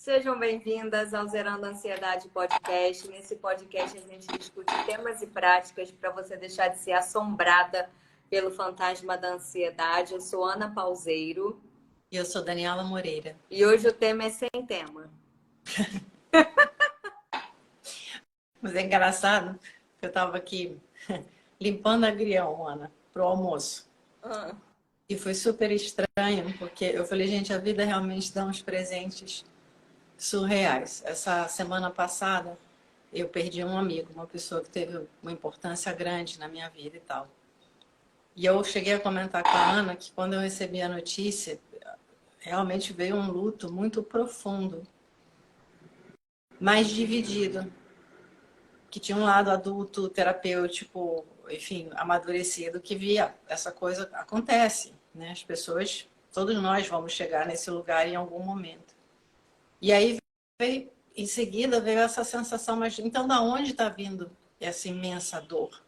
Sejam bem-vindas ao Zerando a Ansiedade Podcast. Nesse podcast a gente discute temas e práticas para você deixar de ser assombrada pelo fantasma da ansiedade. Eu sou Ana Pauseiro. E eu sou Daniela Moreira. E hoje o tema é sem tema. Mas é engraçado que eu estava aqui limpando agrião, Ana, pro almoço. E foi super estranho, porque eu falei, gente, a vida realmente dá uns presentes surreais. Essa semana passada, eu perdi um amigo, uma pessoa que teve uma importância grande na minha vida e tal. E eu cheguei a comentar com a Ana que quando eu recebi a notícia, realmente veio um luto muito profundo, mas dividido. Que tinha um lado adulto, terapêutico, enfim, amadurecido, que via essa coisa acontece, né? As pessoas, todos nós vamos chegar nesse lugar em algum momento. E aí veio, em seguida veio essa sensação, mas então da onde está vindo essa imensa dor?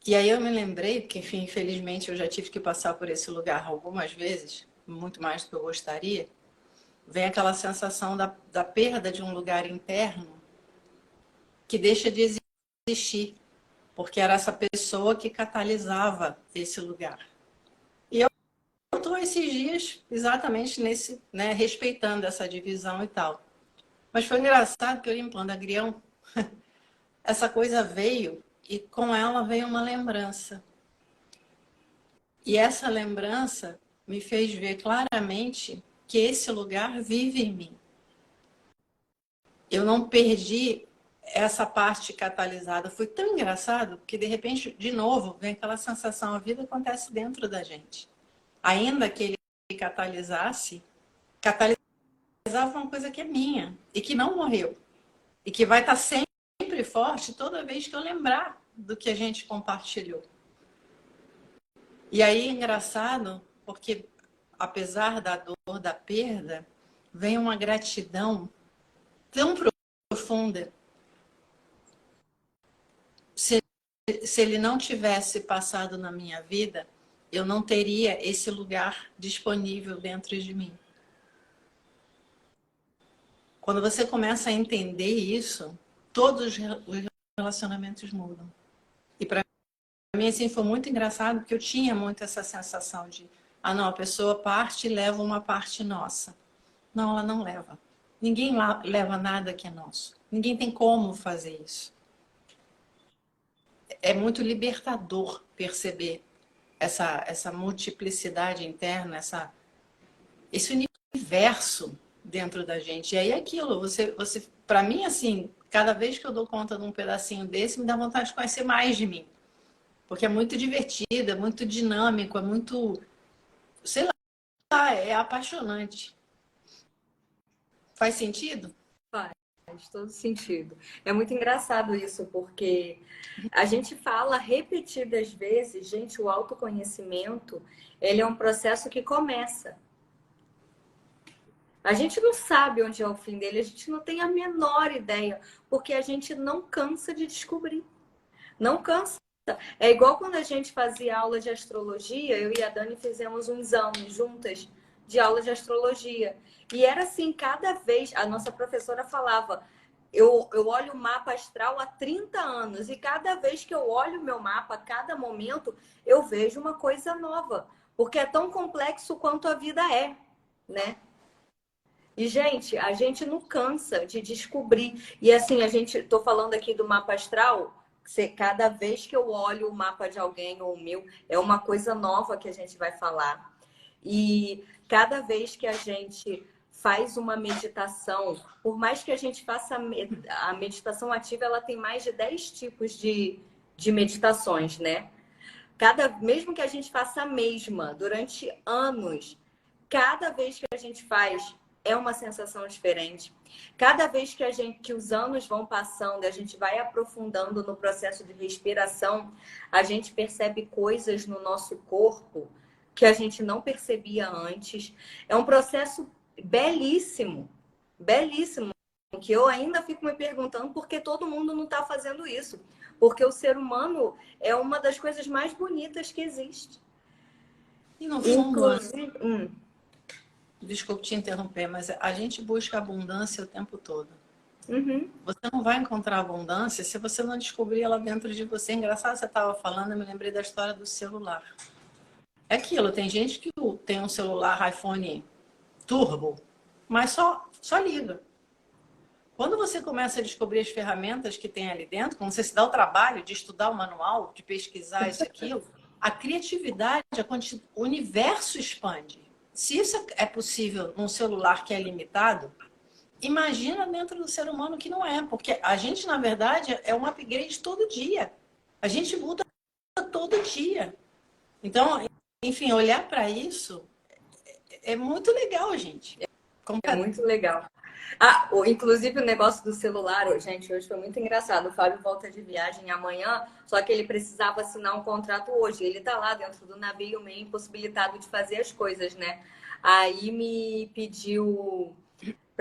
E aí eu me lembrei, porque enfim, infelizmente eu já tive que passar por esse lugar algumas vezes, muito mais do que eu gostaria, vem aquela sensação da perda de um lugar interno que deixa de existir, porque era essa pessoa que catalisava esse lugar. E eu estou esses dias exatamente nesse, né, respeitando essa divisão e tal. Mas foi engraçado que eu limpando agrião, essa coisa veio e com ela veio uma lembrança. E essa lembrança me fez ver claramente que esse lugar vive em mim. Eu não perdi essa parte catalisada. Foi tão engraçado que, de repente, de novo, vem aquela sensação, a vida acontece dentro da gente. Ainda que ele catalisava uma coisa que é minha e que não morreu. E que vai estar sempre forte toda vez que eu lembrar do que a gente compartilhou. E aí, engraçado, porque apesar da dor, da perda, vem uma gratidão tão profunda. Se ele não tivesse passado na minha vida, eu não teria esse lugar disponível dentro de mim. Quando você começa a entender isso, todos os relacionamentos mudam. E para mim, assim, foi muito engraçado, porque eu tinha muito essa sensação de não, a pessoa parte e leva uma parte nossa. Não, ela não leva. Ninguém leva nada que é nosso. Ninguém tem como fazer isso. É muito libertador perceber essa multiplicidade interna, esse universo dentro da gente. E aí aquilo, você para mim, assim, cada vez que eu dou conta de um pedacinho desse, me dá vontade de conhecer mais de mim. Porque é muito divertido, é muito dinâmico, é muito, sei lá, é apaixonante. Faz sentido? Faz todo sentido. É muito engraçado isso, porque a gente fala repetidas vezes, gente, o autoconhecimento, ele é um processo que começa. A gente não sabe onde é o fim dele, a gente não tem a menor ideia, porque a gente não cansa de descobrir. Não cansa. É igual quando a gente fazia aula de astrologia, eu e a Dani fizemos uns anos juntas de aula de astrologia. E era assim, cada vez, a nossa professora falava, eu olho o mapa astral há 30 anos, e cada vez que eu olho o meu mapa, a cada momento, eu vejo uma coisa nova. Porque é tão complexo quanto a vida é, né? E, gente, a gente não cansa de descobrir. E assim, tô falando aqui do mapa astral. Cada vez que eu olho o mapa de alguém ou o meu, é uma coisa nova que a gente vai falar. E cada vez que a gente faz uma meditação, por mais que a gente faça a meditação ativa, ela tem mais de 10 tipos de meditações, né? Mesmo que a gente faça a mesma durante anos, cada vez que a gente faz, é uma sensação diferente. Cada vez que os anos vão passando, a gente vai aprofundando no processo de respiração, a gente percebe coisas no nosso corpo que a gente não percebia antes. É um processo belíssimo, belíssimo, que eu ainda fico me perguntando por que todo mundo não está fazendo isso. Porque o ser humano é uma das coisas mais bonitas que existe. E no fundo, Inclusive... desculpe te interromper, mas a gente busca abundância o tempo todo. Uhum. Você não vai encontrar abundância se você não descobrir ela dentro de você. Engraçado, você estava falando, eu me lembrei da história do celular. É aquilo, tem gente que tem um celular iPhone Turbo, mas só liga. Quando você começa a descobrir as ferramentas que tem ali dentro, quando você se dá o trabalho de estudar o manual, de pesquisar isso e aquilo, a criatividade, o universo expande. Se isso é possível num celular que é limitado, imagina dentro do ser humano que não é, porque a gente, na verdade, é um upgrade todo dia. A gente muda todo dia. Então, enfim, olhar para isso é muito legal, gente. É muito legal. Ah, inclusive o negócio do celular, gente, hoje foi muito engraçado. O Fábio volta de viagem amanhã, só que ele precisava assinar um contrato hoje. Ele tá lá dentro do navio, meio impossibilitado de fazer as coisas, né? Aí me pediu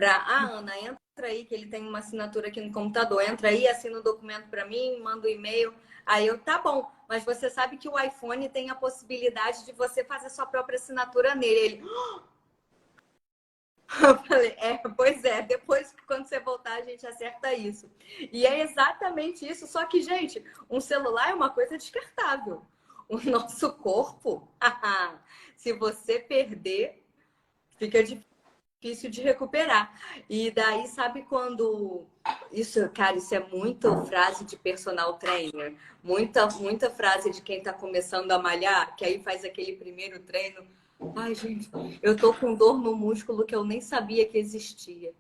Ana, entra aí, que ele tem uma assinatura aqui no computador. Entra aí, assina o documento para mim, manda o e-mail. Aí eu, tá bom, mas você sabe que o iPhone tem a possibilidade de você fazer sua própria assinatura nele. Ele, eu falei, pois é, depois quando você voltar a gente acerta isso. E é exatamente isso, só que, gente, um celular é uma coisa descartável. O nosso corpo, se você perder, fica difícil de recuperar. E daí, sabe quando... Isso, cara, isso é muito frase de personal trainer. Muita frase de quem tá começando a malhar, que aí faz aquele primeiro treino. Ai, gente, eu tô com dor no músculo que eu nem sabia que existia.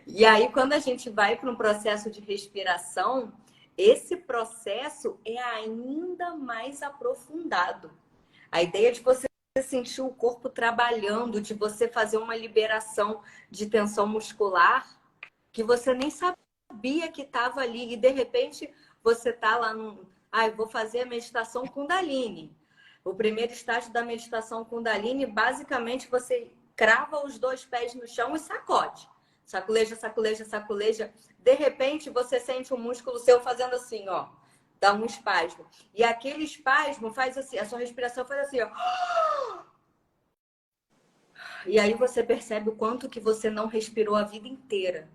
E aí, quando a gente vai para um processo de respiração, esse processo é ainda mais aprofundado. A ideia de você sentir o corpo trabalhando, de você fazer uma liberação de tensão muscular que você nem sabia que estava ali. E de repente você está lá no. Eu vou fazer a meditação Kundalini. O primeiro estágio da meditação Kundalini, basicamente, você crava os dois pés no chão e sacode. Saculeja, saculeja, saculeja. De repente, você sente o músculo seu fazendo assim, ó. Dá um espasmo. E aquele espasmo faz assim, a sua respiração faz assim, ó. E aí você percebe o quanto que você não respirou a vida inteira.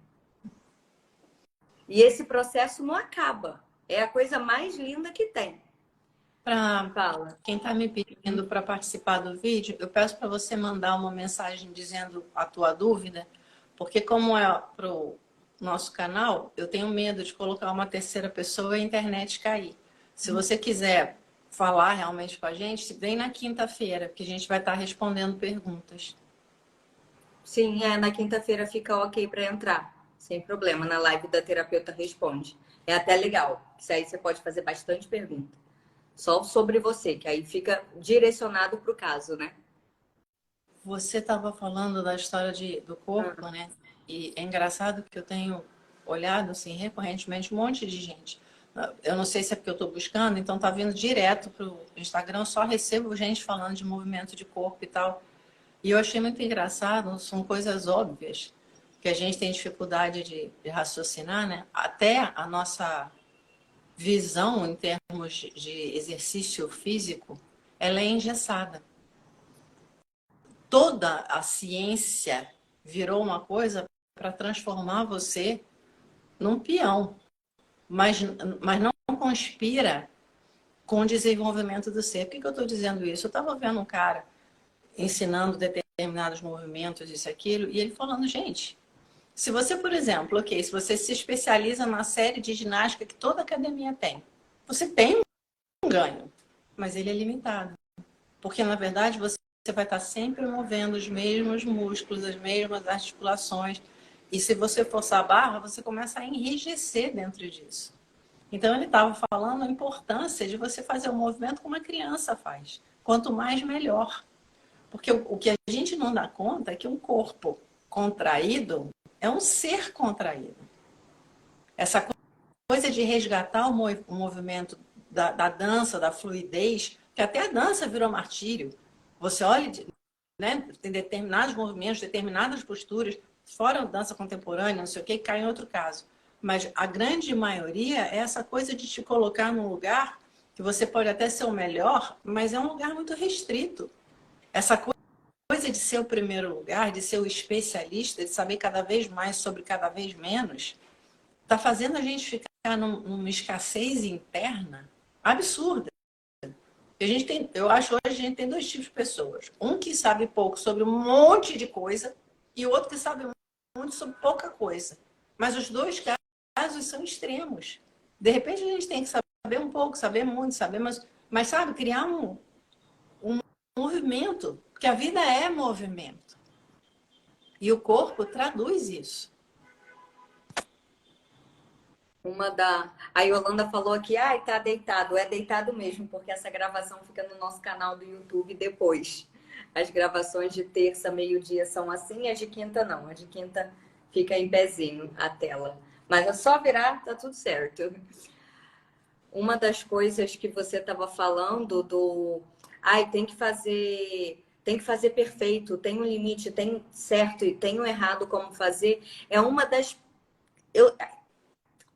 E esse processo não acaba. É a coisa mais linda que tem. Para quem está me pedindo para participar do vídeo, eu peço para você mandar uma mensagem dizendo a tua dúvida, porque como é para o nosso canal, eu tenho medo de colocar uma terceira pessoa e a internet cair. Se você quiser falar realmente com a gente, vem na quinta-feira, que a gente vai estar respondendo perguntas. Sim, na quinta-feira fica ok para entrar, sem problema. Na live da terapeuta responde. É até legal, isso aí você pode fazer bastante pergunta. Só sobre você, que aí fica direcionado para o caso, né? Você estava falando da história do corpo, né? E é engraçado que eu tenho olhado assim recorrentemente um monte de gente. Eu não sei se é porque eu estou buscando, então tá vindo direto para o Instagram, eu só recebo gente falando de movimento de corpo e tal. E eu achei muito engraçado, são coisas óbvias que a gente tem dificuldade de raciocinar, né? Até a nossa visão em termos de exercício físico, ela é engessada. Toda a ciência virou uma coisa para transformar você num peão, mas não conspira com o desenvolvimento do ser. Por que eu estou dizendo isso? Eu estava vendo um cara ensinando determinados movimentos, isso e aquilo, e ele falando, gente, se você, por exemplo, se você se especializa na série de ginástica que toda academia tem, você tem um ganho, mas ele é limitado. Porque, na verdade, você vai estar sempre movendo os mesmos músculos, as mesmas articulações. E se você forçar a barra, você começa a enrijecer dentro disso. Então, ele estava falando a importância de você fazer o movimento como uma criança faz. Quanto mais, melhor. Porque o que a gente não dá conta é que um corpo contraído é um ser contraído. Essa coisa de resgatar o movimento da dança, da fluidez, que até a dança virou martírio. Você olha, né, tem determinados movimentos, determinadas posturas, fora a dança contemporânea, não sei o que, cai em outro caso. Mas a grande maioria é essa coisa de te colocar num lugar que você pode até ser o melhor, mas é um lugar muito restrito. Essa coisa coisa de ser o primeiro lugar, de ser o especialista, de saber cada vez mais sobre cada vez menos, está fazendo a gente ficar numa escassez interna absurda. Eu acho que hoje a gente tem dois tipos de pessoas. Um que sabe pouco sobre um monte de coisa e o outro que sabe muito sobre pouca coisa. Mas os dois casos são extremos. De repente a gente tem que saber um pouco, saber muito, saber, mas sabe, criar um movimento, porque a vida é movimento. E o corpo traduz isso. A Yolanda falou aqui, ai, tá deitado. É deitado mesmo, porque essa gravação fica no nosso canal do YouTube depois. As gravações de terça, meio-dia são assim, as de quinta não. A de quinta fica em pezinho a tela. Mas é só virar, tá tudo certo. Uma das coisas que você estava falando ai, tem que fazer perfeito, tem um limite, tem certo e tem o errado como fazer, é uma das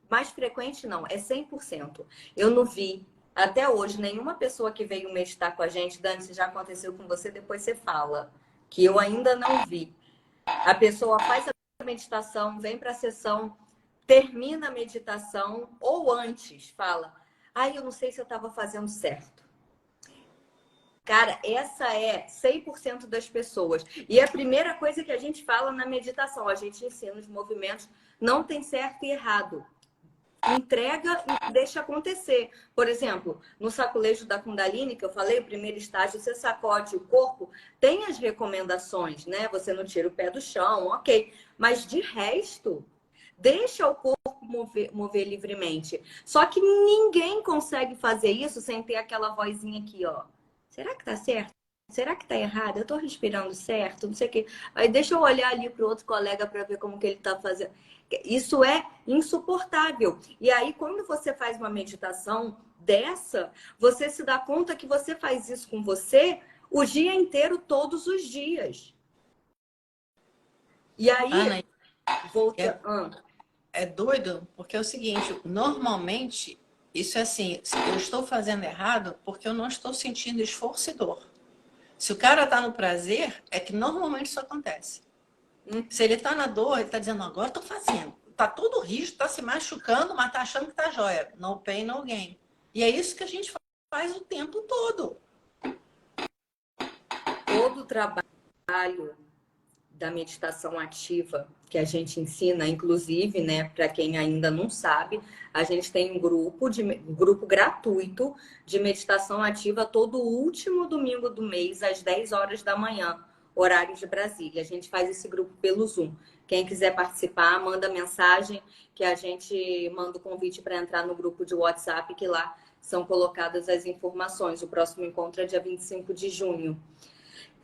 mais frequente não, é 100%. Eu não vi até hoje nenhuma pessoa que veio meditar com a gente, Dani, se já aconteceu com você, depois você fala, que eu ainda não vi. A pessoa faz a meditação, vem para a sessão, termina a meditação ou antes fala, ai, eu não sei se eu estava fazendo certo. Cara, essa é 100% das pessoas. E a primeira coisa que a gente fala na meditação, a gente ensina os movimentos, não tem certo e errado. Entrega e deixa acontecer. Por exemplo, no saculejo da Kundalini, que eu falei, o primeiro estágio, você sacode o corpo, tem as recomendações, né? Você não tira o pé do chão, ok. Mas de resto, deixa o corpo mover livremente. Só que ninguém consegue fazer isso sem ter aquela vozinha aqui, ó. Será que tá certo? Será que tá errado? Eu tô respirando certo? Não sei o quê. Aí deixa eu olhar ali pro outro colega para ver como que ele tá fazendo. Isso é insuportável. E aí, quando você faz uma meditação dessa, você se dá conta que você faz isso com você o dia inteiro, todos os dias. E aí, Ana, volta. é doido, porque é o seguinte, normalmente, isso é assim, eu estou fazendo errado porque eu não estou sentindo esforço e dor. Se o cara está no prazer, é que normalmente isso acontece. Se ele está na dor, ele está dizendo, agora estou fazendo. Está todo rígido, está se machucando, mas está achando que está jóia. No pain, no gain. E é isso que a gente faz o tempo todo. Todo o trabalho da meditação ativa que a gente ensina, inclusive, né, para quem ainda não sabe, a gente tem um grupo gratuito de meditação ativa todo último domingo do mês, às 10 horas da manhã, horário de Brasília. A gente faz esse grupo pelo Zoom. Quem quiser participar, manda mensagem que a gente manda o convite para entrar no grupo de WhatsApp, que lá são colocadas as informações. O próximo encontro é dia 25 de junho.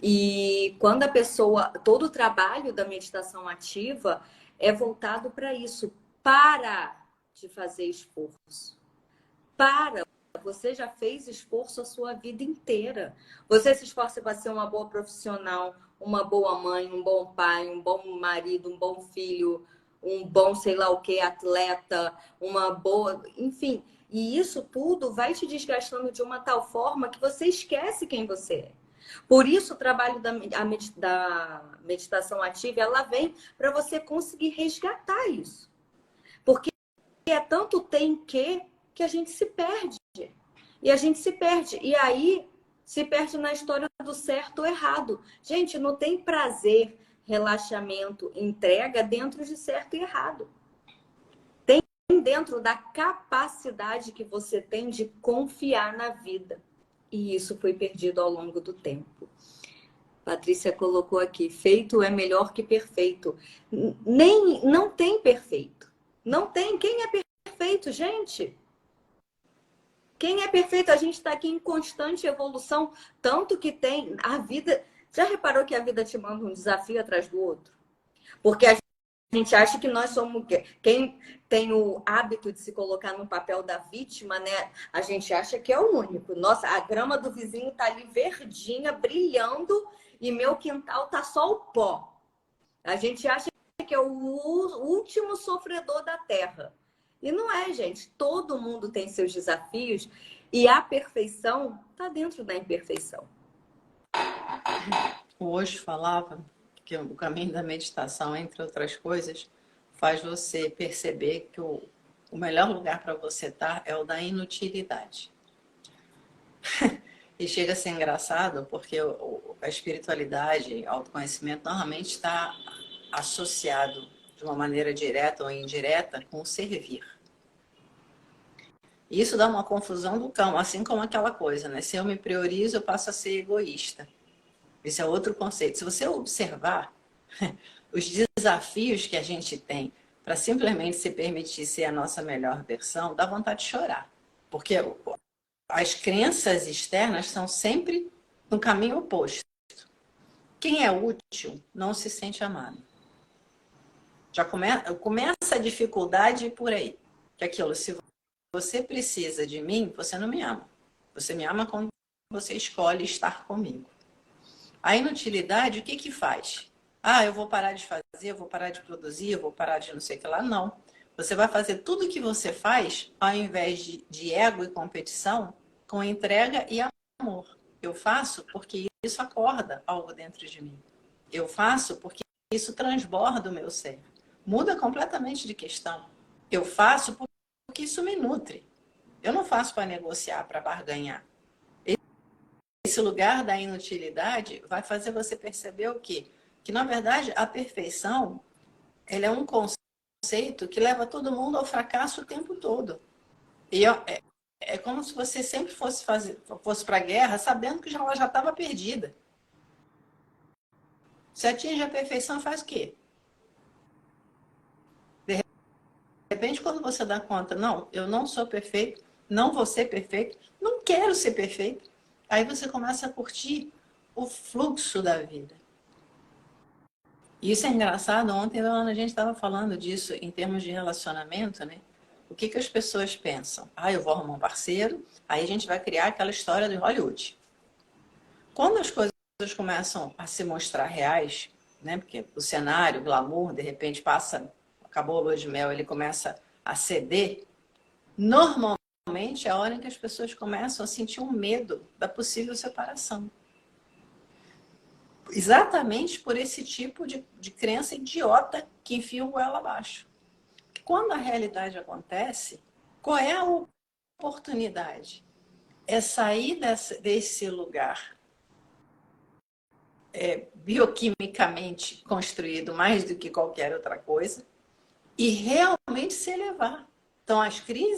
E quando a pessoa, todo o trabalho da meditação ativa é voltado para isso. Para de fazer esforço. Para. Você já fez esforço a sua vida inteira. Você se esforça para ser uma boa profissional, uma boa mãe, um bom pai, um bom marido, um bom filho, um bom sei lá o que, atleta, uma boa. Enfim. E isso tudo vai te desgastando de uma tal forma que você esquece quem você é. Por isso, o trabalho da meditação ativa, ela vem para você conseguir resgatar isso. Porque é tanto tem que a gente se perde. E a gente se perde. E aí, se perde na história do certo ou errado. Gente, não tem prazer, relaxamento, entrega dentro de certo e errado. Tem dentro da capacidade que você tem de confiar na vida. E isso foi perdido ao longo do tempo. Patrícia colocou aqui, feito é melhor que perfeito. Não tem perfeito. Não tem. Quem é perfeito, gente? Quem é perfeito? A gente está aqui em constante evolução. Tanto que tem a vida... Já reparou que a vida te manda um desafio atrás do outro? Porque a gente acha que nós somos... Quem tem o hábito de se colocar no papel da vítima, né? A gente acha que é o único. Nossa, a grama do vizinho tá ali verdinha, brilhando, e meu quintal tá só o pó. A gente acha que é o último sofredor da terra. E não é, gente. Todo mundo tem seus desafios e a perfeição tá dentro da imperfeição. O Osho falava que o caminho da meditação, entre outras coisas, faz você perceber que o melhor lugar para você estar é o da inutilidade. E chega a ser engraçado porque a espiritualidade, o autoconhecimento, normalmente está associado de uma maneira direta ou indireta com o servir. E isso dá uma confusão do cão, assim como aquela coisa, né? Se eu me priorizo, eu passo a ser egoísta. Esse é outro conceito. Se você observar os desafios que a gente tem para simplesmente se permitir ser a nossa melhor versão, dá vontade de chorar. Porque as crenças externas são sempre no caminho oposto. Quem é útil não se sente amado. Já começa a dificuldade por aí. Que aquilo, se você precisa de mim, você não me ama. Você me ama quando você escolhe estar comigo. A inutilidade, o que que faz? Ah, eu vou parar de fazer, eu vou parar de produzir, eu vou parar de não sei o que lá. Não. Você vai fazer tudo o que você faz, ao invés de ego e competição, com entrega e amor. Eu faço porque isso acorda algo dentro de mim. Eu faço porque isso transborda o meu ser. Muda completamente de questão. Eu faço porque isso me nutre. Eu não faço para negociar, para barganhar. Esse lugar da inutilidade vai fazer você perceber o quê? Que, na verdade, a perfeição ela é um conceito que leva todo mundo ao fracasso o tempo todo. E é como se você sempre fosse para a guerra sabendo que ela já estava perdida. Se atinge a perfeição, faz o quê? De repente, quando você dá conta, não, eu não sou perfeito, não vou ser perfeito, não quero ser perfeito, aí você começa a curtir o fluxo da vida. E isso é engraçado. Ontem a gente estava falando disso em termos de relacionamento, né? O que as pessoas pensam? Ah, eu vou arrumar um parceiro, aí a gente vai criar aquela história de Hollywood. Quando as coisas começam a se mostrar reais, né? Porque o cenário, o glamour, de repente acabou a lua de mel, ele começa a ceder. Normalmente é a hora em que as pessoas começam a sentir um medo da possível separação. Exatamente por esse tipo de crença idiota que enfia o goela abaixo. Quando a realidade acontece, qual é a oportunidade? É sair desse lugar bioquimicamente construído mais do que qualquer outra coisa e realmente se elevar. Então, as crises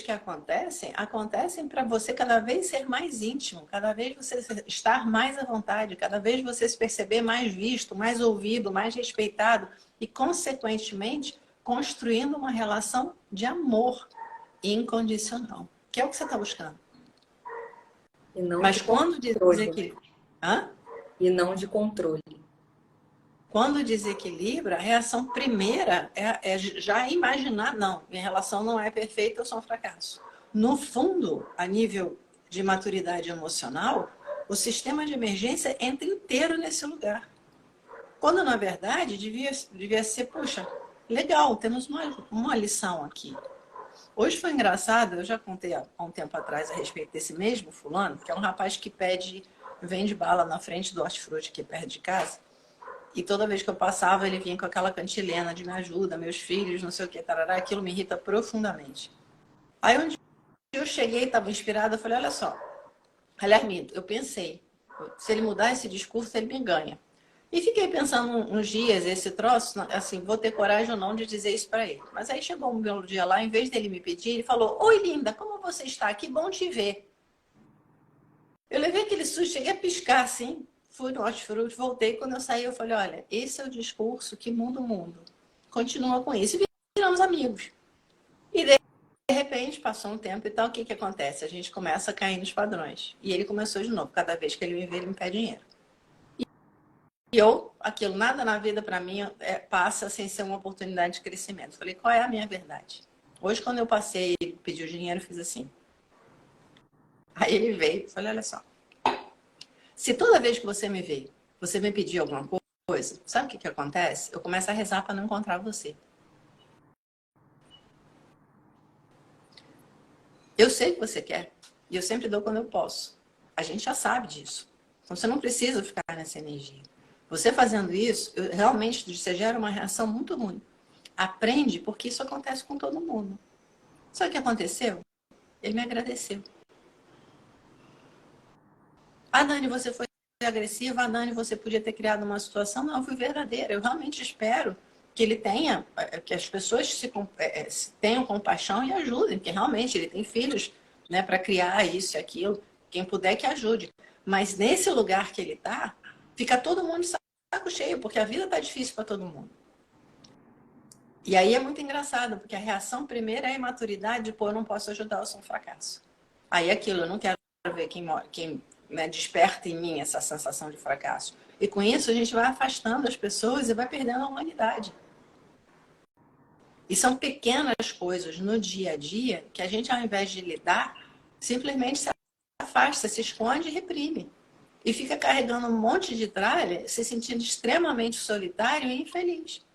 que acontecem para você cada vez ser mais íntimo, cada vez você estar mais à vontade, cada vez você se perceber mais visto, mais ouvido, mais respeitado e, consequentemente, construindo uma relação de amor incondicional, que é o que você está buscando. E não Mas de quando controle. desequilibra... Hã? E não de controle. Quando desequilibra, a reação primeira é já imaginar, não, minha relação não é perfeita, eu sou um fracasso. No fundo, a nível de maturidade emocional, o sistema de emergência entra inteiro nesse lugar. Quando, na verdade, devia ser, puxa, legal, temos uma lição aqui. Hoje foi engraçado, eu já contei há um tempo atrás a respeito desse mesmo fulano, que é um rapaz que vende bala na frente do hortifruti aqui perto de casa. E toda vez que eu passava, ele vinha com aquela cantilena de me ajuda, meus filhos, não sei o que, tarará, aquilo me irrita profundamente. Aí um dia eu cheguei, estava inspirada, eu falei, olha só, aliás, eu pensei, se ele mudar esse discurso, ele me ganha. E fiquei pensando uns dias, esse troço, assim, vou ter coragem ou não de dizer isso para ele. Mas aí chegou um belo dia lá, em vez dele me pedir, ele falou, oi linda, como você está? Que bom te ver. Eu levei aquele susto, cheguei a piscar assim, fui no hortifruti, voltei. Quando eu saí, eu falei, olha, esse é o discurso que muda o mundo. Continua com isso. E viramos amigos. E de repente, passou um tempo e tal, o que acontece? A gente começa a cair nos padrões. E ele começou de novo. Cada vez que ele me vê, ele me pede dinheiro. E aquilo, nada na vida para mim passa sem ser uma oportunidade de crescimento. Falei, qual é a minha verdade? Hoje, quando eu passei e pediu dinheiro, eu fiz assim. Aí ele veio, falei, olha só. Se toda vez que você me vê, você me pedir alguma coisa, sabe o que acontece? Eu começo a rezar para não encontrar você. Eu sei o que você quer. E eu sempre dou quando eu posso. A gente já sabe disso. Então, você não precisa ficar nessa energia. Você fazendo isso, realmente você gera uma reação muito ruim. Aprende, porque isso acontece com todo mundo. Sabe o que aconteceu? Ele me agradeceu. Ah, Dani, você foi agressiva. Ah, Dani, você podia ter criado uma situação. Não, eu fui verdadeira. Eu realmente espero que ele tenha, que as pessoas tenham compaixão e ajudem, porque realmente ele tem filhos, né, para criar isso e aquilo. Quem puder que ajude. Mas nesse lugar que ele está, fica todo mundo de saco cheio, porque a vida está difícil para todo mundo. E aí é muito engraçado, porque a reação primeira é a imaturidade de, pô, eu não posso ajudar, eu sou um fracasso. Aí aquilo, eu não quero ver quem né, desperta em mim essa sensação de fracasso. E com isso a gente vai afastando as pessoas e vai perdendo a humanidade. E são pequenas coisas no dia a dia que a gente, ao invés de lidar, simplesmente se afasta, se esconde e reprime. E fica carregando um monte de tralha, se sentindo extremamente solitário e infeliz.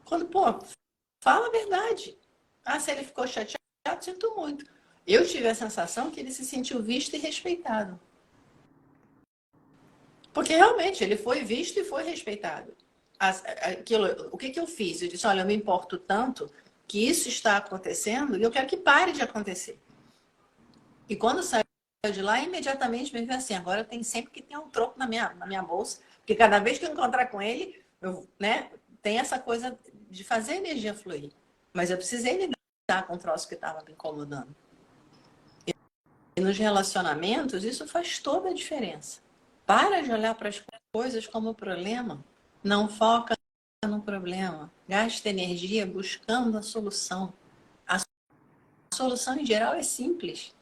Quando, pô, fala a verdade. Ah, se ele ficou chateado, sinto muito. Eu tive a sensação que ele se sentiu visto e respeitado. Porque realmente ele foi visto e foi respeitado. O que eu fiz? Eu disse, olha, eu me importo tanto que isso está acontecendo e eu quero que pare de acontecer. E quando saiu de lá, imediatamente me veio assim, agora tem sempre que ter um troco na minha bolsa, porque cada vez que eu encontrar com ele, né, tem essa coisa de fazer a energia fluir. Mas eu precisei lidar com o troço que estava me incomodando. E nos relacionamentos, isso faz toda a diferença. Para de olhar para as coisas como problema. Não foca no problema. Gasta energia buscando a solução. A solução, em geral, é simples.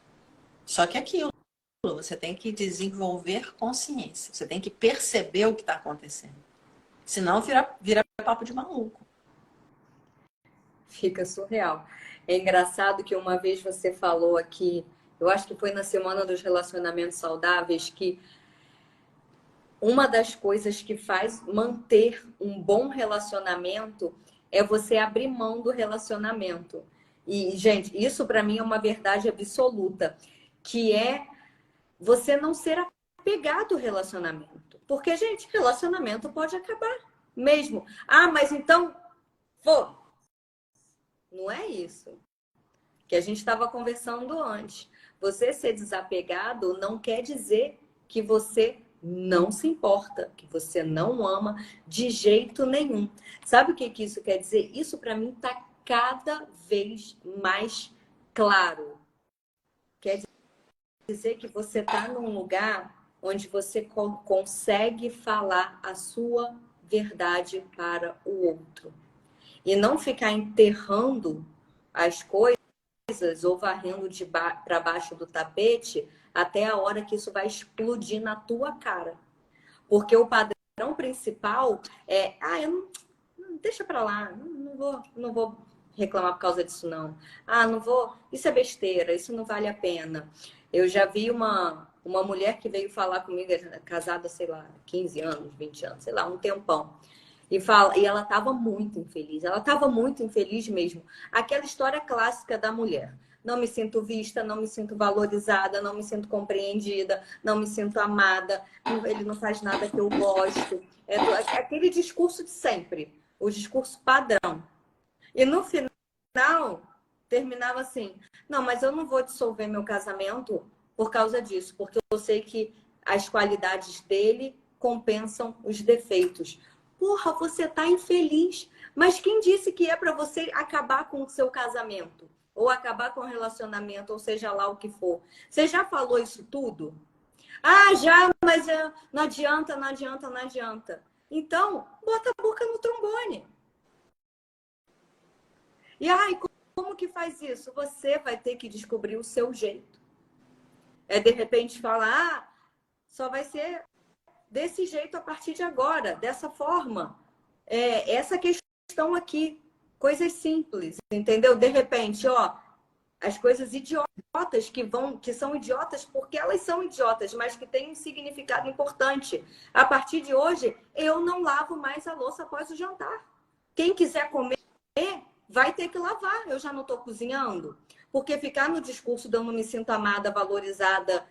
Só que aquilo, você tem que desenvolver consciência. Você tem que perceber o que está acontecendo. Senão, vira papo de maluco. Fica surreal. É engraçado que uma vez você falou aqui, eu acho que foi na Semana dos Relacionamentos Saudáveis, que uma das coisas que faz manter um bom relacionamento é você abrir mão do relacionamento. E, gente, isso para mim é uma verdade absoluta, que é você não ser apegado ao relacionamento. Porque, gente, relacionamento pode acabar mesmo. Ah, mas então, vou. Não é isso que a gente estava conversando antes. Você ser desapegado não quer dizer que você não se importa, que você não ama de jeito nenhum. Sabe o que isso quer dizer? Isso para mim está cada vez mais claro. Quer dizer que você está num lugar onde você consegue falar a sua verdade para o outro. E não ficar enterrando as coisas ou varrendo para baixo do tapete até a hora que isso vai explodir na tua cara. Porque o padrão principal é, eu não deixa para lá, não vou reclamar por causa disso não. Não vou, isso é besteira, isso não vale a pena. Eu já vi uma mulher que veio falar comigo, casada, sei lá, 15 anos, 20 anos, sei lá, um tempão. E ela estava muito infeliz. Ela estava muito infeliz mesmo. Aquela história clássica da mulher. Não me sinto vista, não me sinto valorizada, não me sinto compreendida, não me sinto amada. Ele não faz nada que eu gosto. É aquele discurso de sempre. O discurso padrão. E no final, terminava assim. Não, mas eu não vou dissolver meu casamento por causa disso. Porque eu sei que as qualidades dele compensam os defeitos. Porra, você tá infeliz. Mas quem disse que é para você acabar com o seu casamento? Ou acabar com o relacionamento, ou seja lá o que for. Você já falou isso tudo? Já, mas não adianta, não adianta, não adianta. Então, bota a boca no trombone. E como que faz isso? Você vai ter que descobrir o seu jeito. De repente falar, só vai ser desse jeito a partir de agora, dessa forma. Essa questão aqui, coisas simples, entendeu? De repente, as coisas idiotas que são idiotas porque elas são idiotas, mas que têm um significado importante. A partir de hoje, eu não lavo mais a louça após o jantar. Quem quiser comer, vai ter que lavar. Eu já não estou cozinhando. Porque ficar no discurso de eu não me sinto amada, valorizada,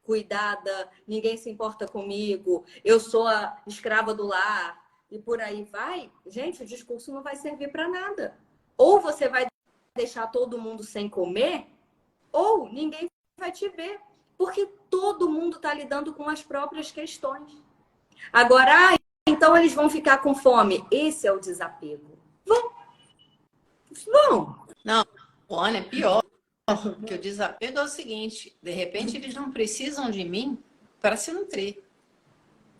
cuidada, ninguém se importa comigo, eu sou a escrava do lar e por aí vai, gente, o discurso não vai servir para nada. Ou você vai deixar todo mundo sem comer, ou ninguém vai te ver, porque todo mundo está lidando com as próprias questões. Agora, então eles vão ficar com fome. Esse é o desapego. Vão. Não, Ana, é pior. Que o desapego é o seguinte: de repente eles não precisam de mim para se nutrir.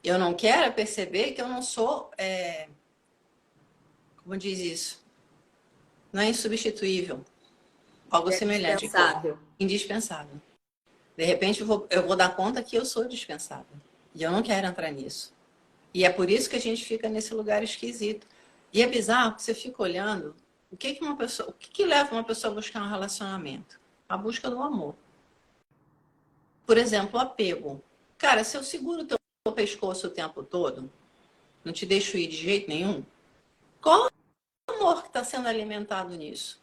Eu não quero perceber que eu não sou, como diz isso? Não é insubstituível. Algo semelhante. Indispensável. Indispensável. De repente eu vou dar conta que eu sou dispensável. E eu não quero entrar nisso. E é por isso que a gente fica nesse lugar esquisito. E é bizarro que você fica olhando o que leva uma pessoa a buscar um relacionamento? A busca do amor. Por exemplo, o apego. Cara, se eu seguro o teu pescoço o tempo todo, não te deixo ir de jeito nenhum, qual o amor que está sendo alimentado nisso?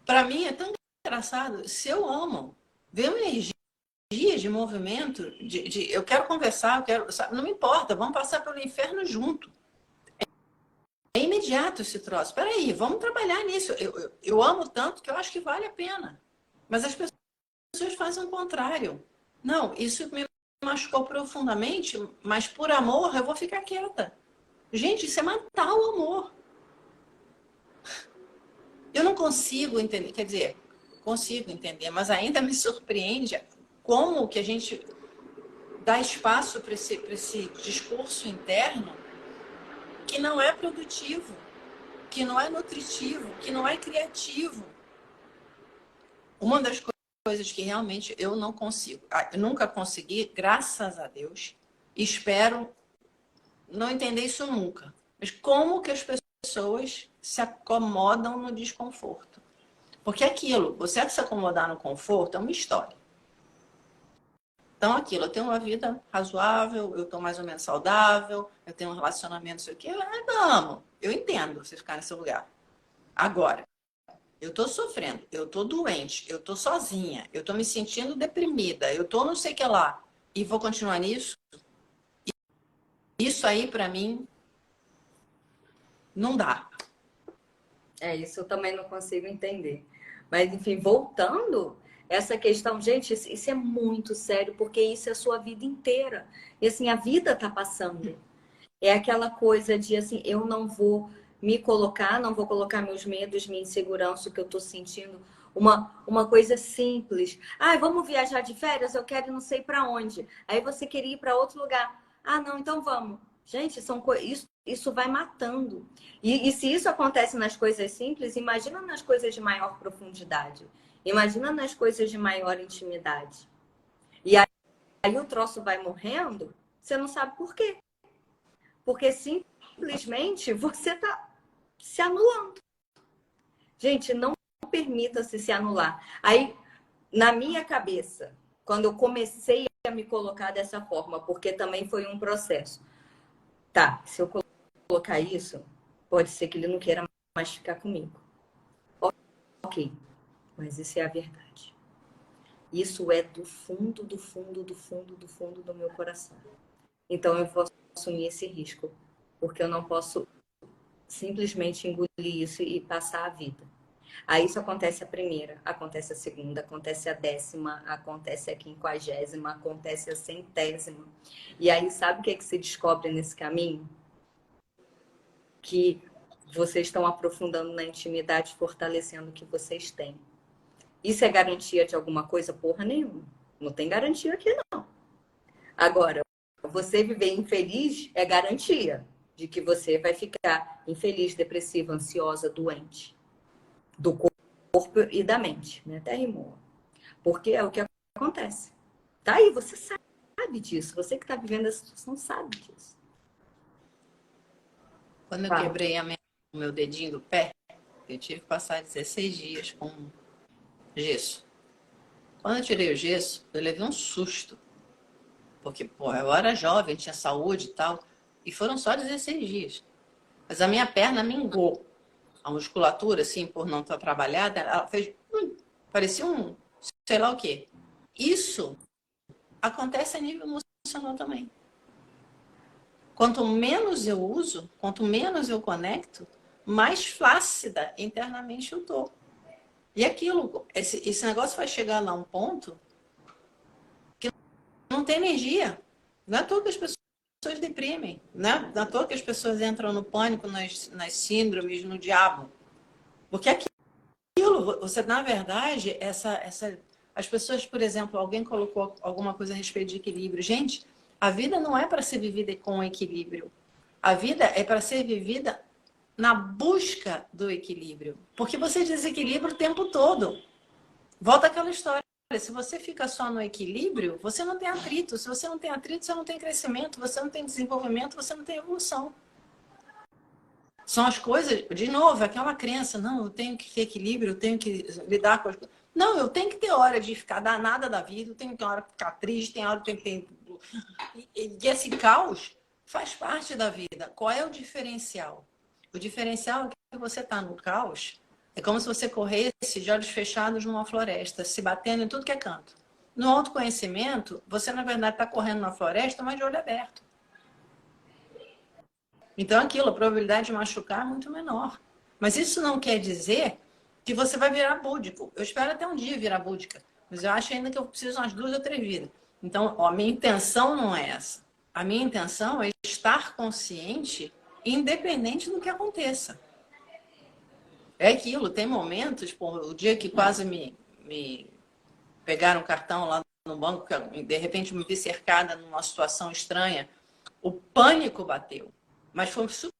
Para mim é tão engraçado. Se eu amo, ver uma energia de movimento, eu quero conversar, não me importa, vamos passar pelo inferno junto. É imediato esse troço. Peraí, vamos trabalhar nisso. Eu amo tanto que eu acho que vale a pena. Mas as pessoas fazem o contrário. Não, isso me machucou profundamente, mas por amor eu vou ficar quieta. Gente, isso é matar o amor. Eu não consigo entender, quer dizer, consigo entender, mas ainda me surpreende como que a gente dá espaço para esse discurso interno que não é produtivo, que não é nutritivo, que não é criativo. Uma das coisas que realmente eu não consigo, eu nunca consegui, graças a Deus, espero não entender isso nunca. Mas como que as pessoas se acomodam no desconforto? Porque aquilo, você se acomodar no conforto é uma história. Então, aquilo, eu tenho uma vida razoável, eu estou mais ou menos saudável, eu tenho um relacionamento, isso aqui, não, eu entendo você ficar nesse lugar. Agora, eu estou sofrendo, eu estou doente, eu estou sozinha, eu estou me sentindo deprimida, eu estou não sei o que lá, e vou continuar nisso? Isso aí, para mim, não dá. Isso eu também não consigo entender. Mas, enfim, voltando, essa questão, gente, isso é muito sério, porque isso é a sua vida inteira. E assim, a vida tá passando. É aquela coisa de assim, eu não vou me colocar, não vou colocar meus medos, minha insegurança, o que eu tô sentindo. Uma coisa simples. Ah, vamos viajar de férias? Eu quero ir não sei para onde. Aí você queria ir para outro lugar. Ah, não, então vamos. Gente, isso vai matando. E se isso acontece nas coisas simples, imagina nas coisas de maior profundidade. Imagina nas coisas de maior intimidade. E aí o troço vai morrendo, você não sabe por quê. Porque simplesmente você está se anulando. Gente, não permita-se se anular. Aí, na minha cabeça, quando eu comecei a me colocar dessa forma, porque também foi um processo. Tá, se eu colocar isso, pode ser que ele não queira mais ficar comigo. Ok, mas isso é a verdade. Isso é do fundo, do fundo, do fundo, do fundo do meu coração. Então eu vou assumir esse risco, porque eu não posso simplesmente engolir isso e passar a vida. Aí isso acontece a primeira, acontece a segunda, acontece a 10ª, acontece a 50ª, acontece a 100ª. E aí sabe o que é que se descobre nesse caminho? Que vocês estão aprofundando na intimidade, fortalecendo o que vocês têm. Isso é garantia de alguma coisa? Porra nenhuma. Não tem garantia aqui, não. Agora, você viver infeliz é garantia de que você vai ficar infeliz, depressiva, ansiosa, doente. Do corpo e da mente, né? Até rimou. Porque é o que acontece. Tá aí, você sabe disso. Você que está vivendo a situação sabe disso. Quando eu quebrei o meu dedinho do pé, eu tive que passar 16 dias com gesso. Quando eu tirei o gesso, eu levei um susto. Porque, pô, eu era jovem, tinha saúde e tal. E foram só 16 dias. Mas a minha perna mingou. A musculatura, assim, por não estar trabalhada, ela fez... parecia um sei lá o quê. isso acontece a nível emocional também. Quanto menos eu uso, quanto menos eu conecto, mais flácida internamente eu tô. E aquilo, esse negócio vai chegar lá um ponto que não tem energia. Não é à toa que as pessoas deprimem, né? Não é à toa que as pessoas entram no pânico, nas síndromes, no diabo. Porque aquilo, você, na verdade, as pessoas, por exemplo, alguém colocou alguma coisa a respeito de equilíbrio. Gente, a vida não é para ser vivida com equilíbrio. A vida é para ser vivida na busca do equilíbrio. Porque você desequilibra o tempo todo. Volta àquela história. Se você fica só no equilíbrio, você não tem atrito. Se você não tem atrito, você não tem crescimento, você não tem desenvolvimento, você não tem evolução. São as coisas, de novo, aquela crença, não, eu tenho que ter equilíbrio, eu tenho que lidar com as coisas. Não, eu tenho que ter hora de ficar danada da vida, eu tenho que ter hora de ficar triste, tem hora que tem que ter... E esse caos faz parte da vida. Qual é o diferencial? O diferencial é que você está no caos, é como se você corresse de olhos fechados numa floresta, se batendo em tudo que é canto. No autoconhecimento, você, na verdade, está correndo na floresta, mas de olho aberto. Então, aquilo, a probabilidade de machucar é muito menor. Mas isso não quer dizer que você vai virar búdico. Eu espero até um dia virar búdica, mas eu acho ainda que eu preciso umas 2 ou 3 vidas. Então, ó, a minha intenção não é essa. A minha intenção é estar consciente, independente do que aconteça. É aquilo, tem momentos, pô, o dia que quase me pegaram o cartão lá no banco, de repente me vi cercada numa situação estranha, o pânico bateu. Mas foi super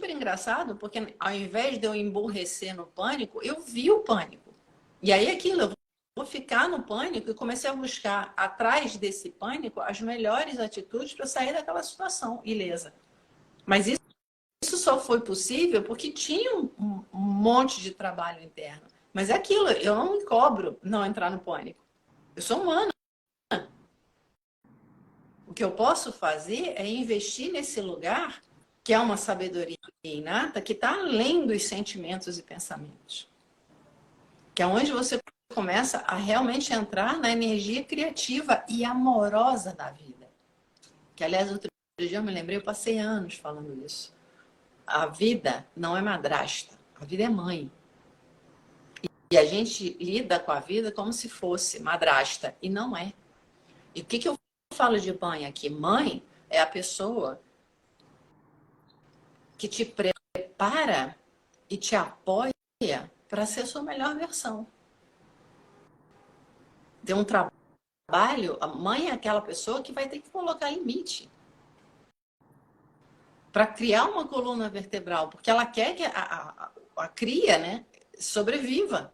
engraçado, porque ao invés de eu emburrecer no pânico, eu vi o pânico. E aí aquilo, eu vou ficar no pânico e comecei a buscar atrás desse pânico as melhores atitudes para sair daquela situação ilesa. Mas isso só foi possível porque tinha um monte de trabalho interno. Mas é aquilo, eu não me cobro não entrar no pânico. Eu sou humana. O que eu posso fazer é investir nesse lugar que é uma sabedoria inata que está além dos sentimentos e pensamentos. Que é onde você começa a realmente entrar na energia criativa e amorosa da vida. Que, aliás, outro dia eu me lembrei, eu passei anos falando isso. A vida não é madrasta, a vida é mãe. E a gente lida com a vida como se fosse madrasta, e não é. E o que eu falo de mãe aqui? Mãe é a pessoa que te prepara e te apoia para ser a sua melhor versão. Ter um trabalho, a mãe é aquela pessoa que vai ter que colocar limite para criar uma coluna vertebral, porque ela quer que a cria, né, sobreviva.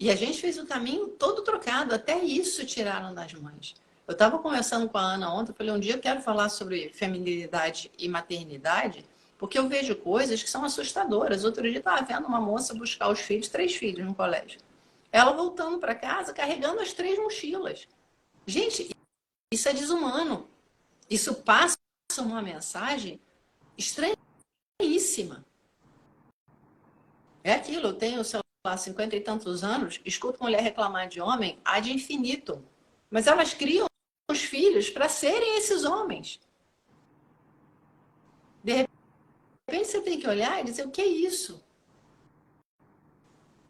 E a gente fez o caminho todo trocado, até isso tiraram das mães. Eu estava conversando com a Ana ontem, eu falei, um dia eu quero falar sobre feminilidade e maternidade, porque eu vejo coisas que são assustadoras. Outro dia eu estava vendo uma moça buscar os filhos, 3 filhos no colégio. Ela voltando para casa, carregando as 3 mochilas. Gente, isso é desumano. Isso passa uma mensagem estranhíssima. É aquilo, eu tenho, sei lá, 50 e tantos anos, escuto mulher reclamar de homem ad infinitum. Mas elas criam os filhos para serem esses homens. De repente você tem que olhar e dizer, o que é isso?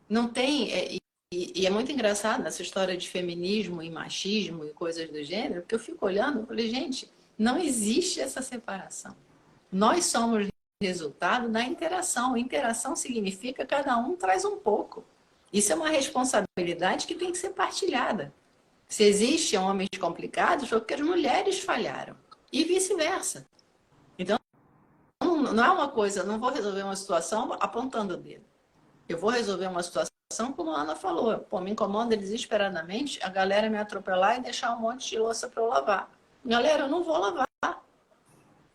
Não tem... E é muito engraçado essa história de feminismo e machismo e coisas do gênero, porque eu fico olhando e falei, gente, não existe essa separação. Nós somos resultado da interação. Interação significa cada um traz um pouco. Isso é uma responsabilidade que tem que ser partilhada. Se existem homens complicados, foi porque as mulheres falharam. E vice-versa. Então, não é uma coisa, não vou resolver uma situação apontando o dedo. Eu vou resolver uma situação como a Ana falou. Pô, me incomoda desesperadamente a galera me atropelar e deixar um monte de louça para eu lavar. Galera, eu não vou lavar.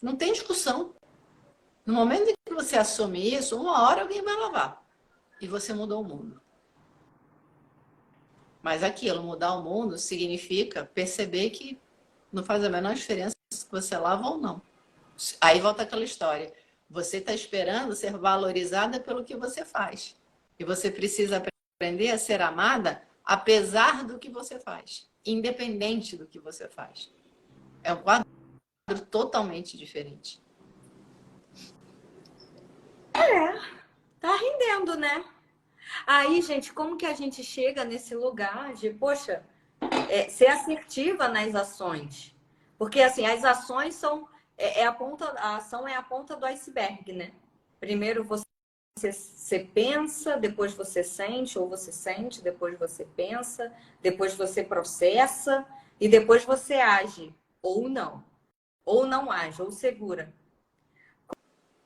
Não tem discussão. No momento em que você assume isso, uma hora alguém vai lavar. E você mudou o mundo. Mas aquilo, mudar o mundo, significa perceber que não faz a menor diferença se você lava ou não. Aí volta aquela história. Você está esperando ser valorizada pelo que você faz. E você precisa aprender a ser amada apesar do que você faz, independente do que você faz. É um quadro totalmente diferente. Tá rendendo, né? Aí, gente, como que a gente chega nesse lugar de, poxa, ser assertiva nas ações? Porque, assim, as ações são... a ação é a ponta do iceberg, né? Primeiro você pensa, depois você sente, ou você sente, depois você pensa, depois você processa e depois você age, ou não age, ou segura.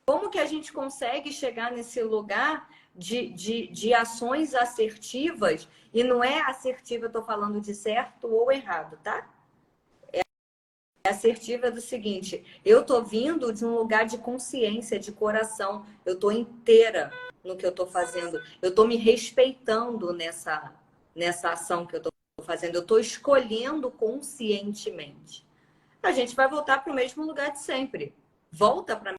Como que a gente consegue chegar nesse lugar de ações assertivas? E não é assertiva, eu tô falando de certo ou errado, tá? É assertiva do seguinte, eu tô vindo de um lugar de consciência, de coração. Eu tô inteira no que eu tô fazendo. Eu tô me respeitando nessa ação que eu tô fazendo. Eu tô escolhendo conscientemente. A gente vai voltar para o mesmo lugar de sempre. Volta para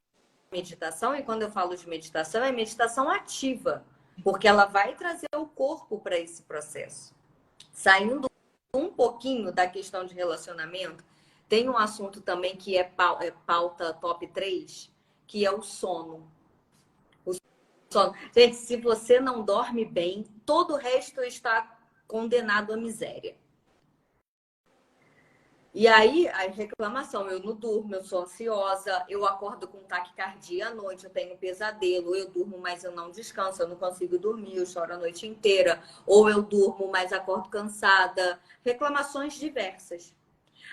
meditação, e quando eu falo de meditação, é meditação ativa, porque ela vai trazer o corpo para esse processo. Saindo um pouquinho da questão de relacionamento, tem um assunto também que é pauta top 3, que é o sono. O sono. Gente, se você não dorme bem, todo o resto está condenado à miséria. E aí, a reclamação, eu não durmo, eu sou ansiosa, eu acordo com taquicardia à noite, eu tenho pesadelo, eu durmo, mas eu não descanso, eu não consigo dormir, eu choro a noite inteira, ou eu durmo, mas acordo cansada. Reclamações diversas.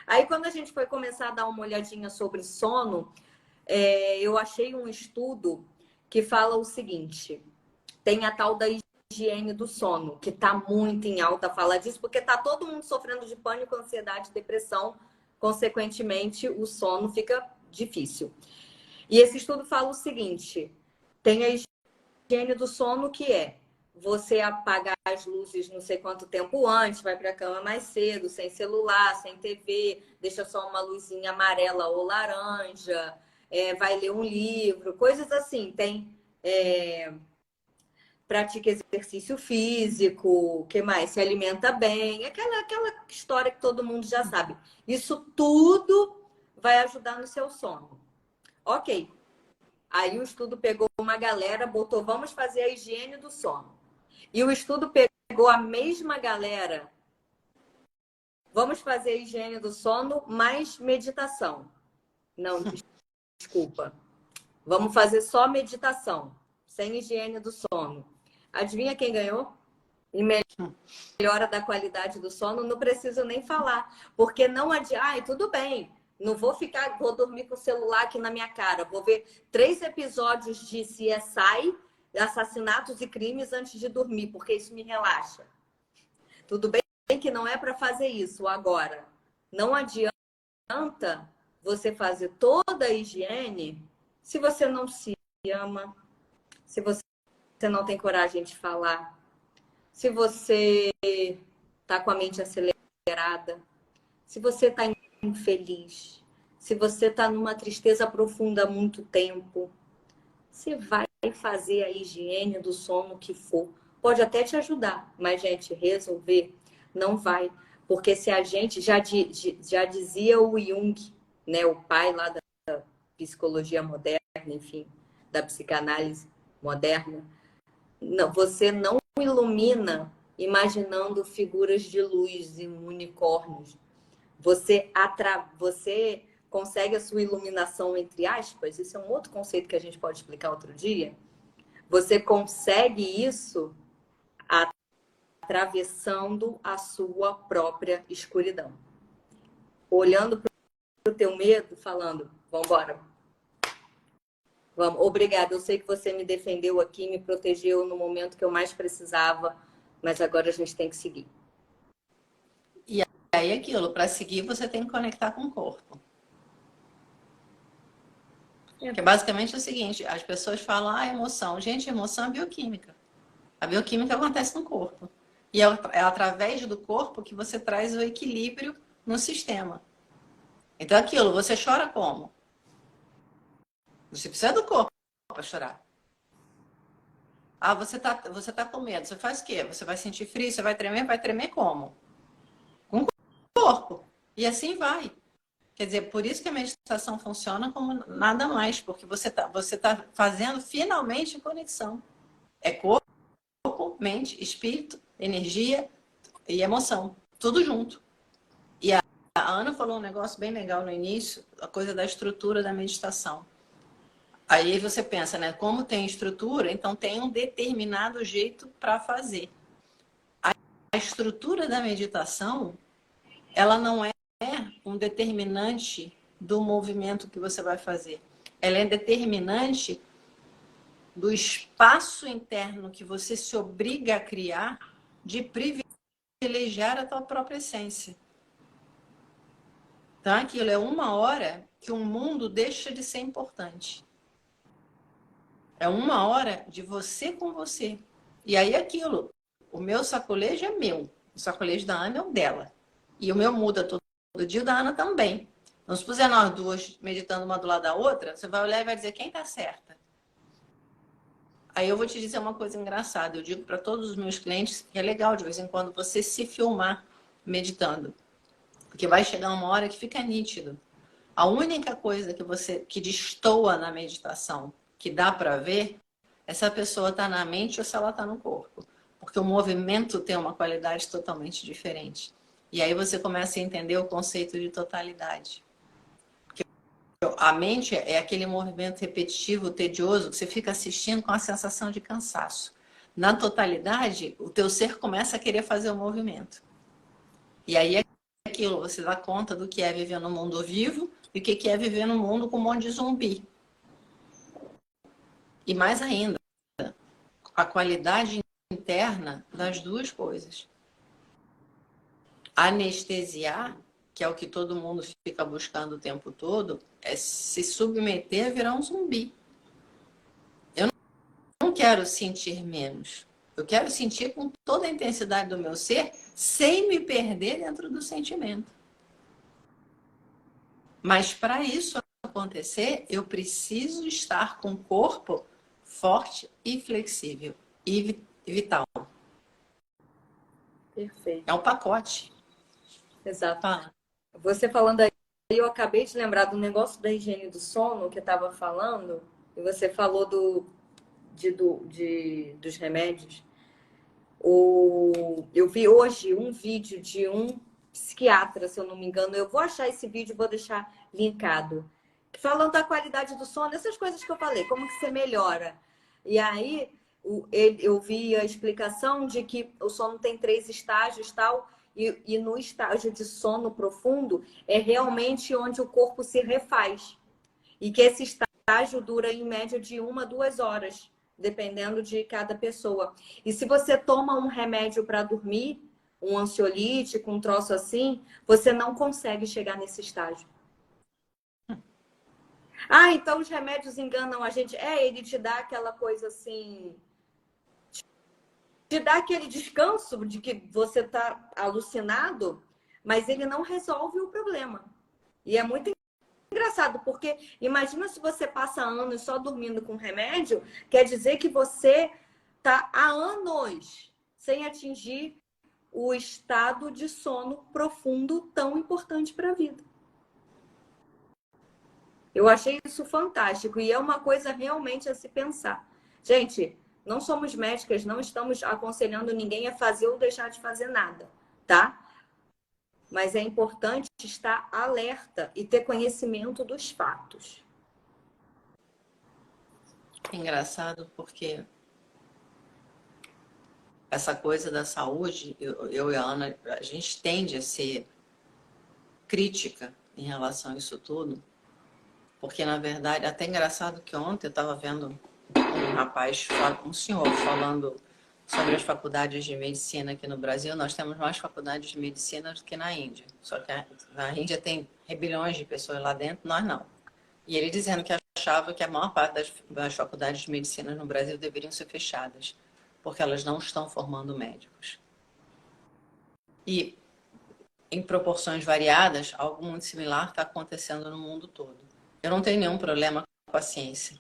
Aí, quando a gente foi começar a dar uma olhadinha sobre sono, eu achei um estudo que fala o seguinte: tem a tal da higiene do sono, que está muito em alta fala disso, porque está todo mundo sofrendo de pânico, ansiedade, depressão. Consequentemente, o sono fica difícil. E esse estudo fala o seguinte: tem a higiene do sono, que é você apagar as luzes não sei quanto tempo antes, vai para a cama mais cedo, sem celular, sem TV, deixa só uma luzinha amarela ou laranja, vai ler um livro, coisas assim. Pratica exercício físico, o que mais? Se alimenta bem, aquela história que todo mundo já sabe. Isso tudo vai ajudar no seu sono. Ok. Aí o estudo pegou uma galera, botou, vamos fazer a higiene do sono. E o estudo pegou a mesma galera, vamos fazer a higiene do sono mais meditação. Não, desculpa. Vamos fazer só meditação, sem higiene do sono. Adivinha quem ganhou? E melhora da qualidade do sono, não preciso nem falar. Porque não adianta. Ai, tudo bem. Não vou dormir com o celular aqui na minha cara. Vou ver 3 episódios de CSI, assassinatos e crimes antes de dormir, porque isso me relaxa. Tudo bem que não é para fazer isso agora. Não adianta você fazer toda a higiene se você não se ama, se você não tem coragem de falar, se você está com a mente acelerada, se você está infeliz, se você está numa tristeza profunda há muito tempo, você vai fazer a higiene do sono que for. Pode até te ajudar, mas, gente, resolver não vai. Porque se a gente já dizia o Jung, né, o pai lá da psicologia moderna, enfim, da psicanálise moderna, não, você não ilumina imaginando figuras de luz e unicórnios. Você consegue a sua iluminação, entre aspas, isso é um outro conceito que a gente pode explicar outro dia. Você consegue isso atravessando a sua própria escuridão. Olhando para o teu medo, falando, vamos embora. Vamos. Obrigada, eu sei que você me defendeu aqui, me protegeu no momento que eu mais precisava, mas agora a gente tem que seguir. E aí aquilo, para seguir você tem que conectar com o corpo. Que é basicamente o seguinte, as pessoas falam, emoção. Gente, emoção é bioquímica. A bioquímica acontece no corpo. E é através do corpo que você traz o equilíbrio no sistema. Então aquilo, você chora como? Você precisa do corpo para chorar. Ah, você tá com medo. Você faz o quê? Você vai sentir frio, você vai tremer como? Com o corpo. E assim vai. Quer dizer, por isso que a meditação funciona como nada mais, porque você tá fazendo finalmente conexão. É corpo, mente, espírito, energia e emoção. Tudo junto. E a Ana falou um negócio bem legal no início, a coisa da estrutura da meditação. Aí você pensa, né? Como tem estrutura, então tem um determinado jeito para fazer. A estrutura da meditação, ela não é um determinante do movimento que você vai fazer. Ela é determinante do espaço interno que você se obriga a criar de privilegiar a tua própria essência. Então, aquilo é uma hora que o mundo deixa de ser importante. É uma hora de você com você. E aí aquilo, o meu sacolejo é meu, o sacolejo da Ana é o dela. E o meu muda todo dia, o da Ana também. Então, se puser nós duas meditando uma do lado da outra, você vai olhar e vai dizer quem tá certa. Aí eu vou te dizer uma coisa engraçada. Eu digo para todos os meus clientes que é legal de vez em quando você se filmar meditando. Porque vai chegar uma hora que fica nítido. A única coisa que destoa na meditação, que dá para ver, é se a pessoa está na mente ou se ela está no corpo. Porque o movimento tem uma qualidade totalmente diferente. E aí você começa a entender o conceito de totalidade. Porque a mente é aquele movimento repetitivo, tedioso, que você fica assistindo com a sensação de cansaço. Na totalidade, o teu ser começa a querer fazer o movimento. E aí é aquilo, você dá conta do que é viver no mundo vivo e o que é viver no mundo com um monte de zumbi. E mais ainda, a qualidade interna das duas coisas. Anestesiar, que é o que todo mundo fica buscando o tempo todo, é se submeter a virar um zumbi. Eu não quero sentir menos. Eu quero sentir com toda a intensidade do meu ser, sem me perder dentro do sentimento. Mas para isso acontecer, eu preciso estar com o corpo forte e flexível e vital. Perfeito. É um pacote. Exato. Fala. Você falando aí, eu acabei de lembrar do negócio da higiene do sono que eu estava falando, e você falou dos remédios. Eu vi hoje um vídeo de um psiquiatra, se eu não me engano. Eu vou achar esse vídeo e vou deixar linkado. Falando da qualidade do sono, essas coisas que eu falei, como que você melhora. E aí eu vi a explicação de que o sono tem 3 estágios tal, e no estágio de sono profundo é realmente onde o corpo se refaz. E que esse estágio dura em média de 1 a 2 horas, dependendo de cada pessoa. E se você toma um remédio para dormir, um ansiolítico, um troço assim, você não consegue chegar nesse estágio. Ah, então os remédios enganam a gente. Ele te dá aquela coisa assim, te dá aquele descanso de que você está alucinado, mas ele não resolve o problema. E é muito engraçado, porque imagina se você passa anos só dormindo com remédio, quer dizer que você está há anos sem atingir o estado de sono profundo tão importante para a vida. Eu achei isso fantástico e é uma coisa realmente a se pensar. Gente, não somos médicas, não estamos aconselhando ninguém a fazer ou deixar de fazer nada, tá? Mas é importante estar alerta e ter conhecimento dos fatos. Engraçado porque essa coisa da saúde, eu e a Ana, a gente tende a ser crítica em relação a isso tudo, porque na verdade, até engraçado que ontem eu estava vendo um rapaz, um senhor falando sobre as faculdades de medicina aqui no Brasil. Nós temos mais faculdades de medicina do que na Índia. Só que na Índia tem bilhões de pessoas lá dentro, nós não. E ele dizendo que achava que a maior parte das faculdades de medicina no Brasil deveriam ser fechadas, porque elas não estão formando médicos. E em proporções variadas, algo muito similar está acontecendo no mundo todo. Eu não tenho nenhum problema com a ciência,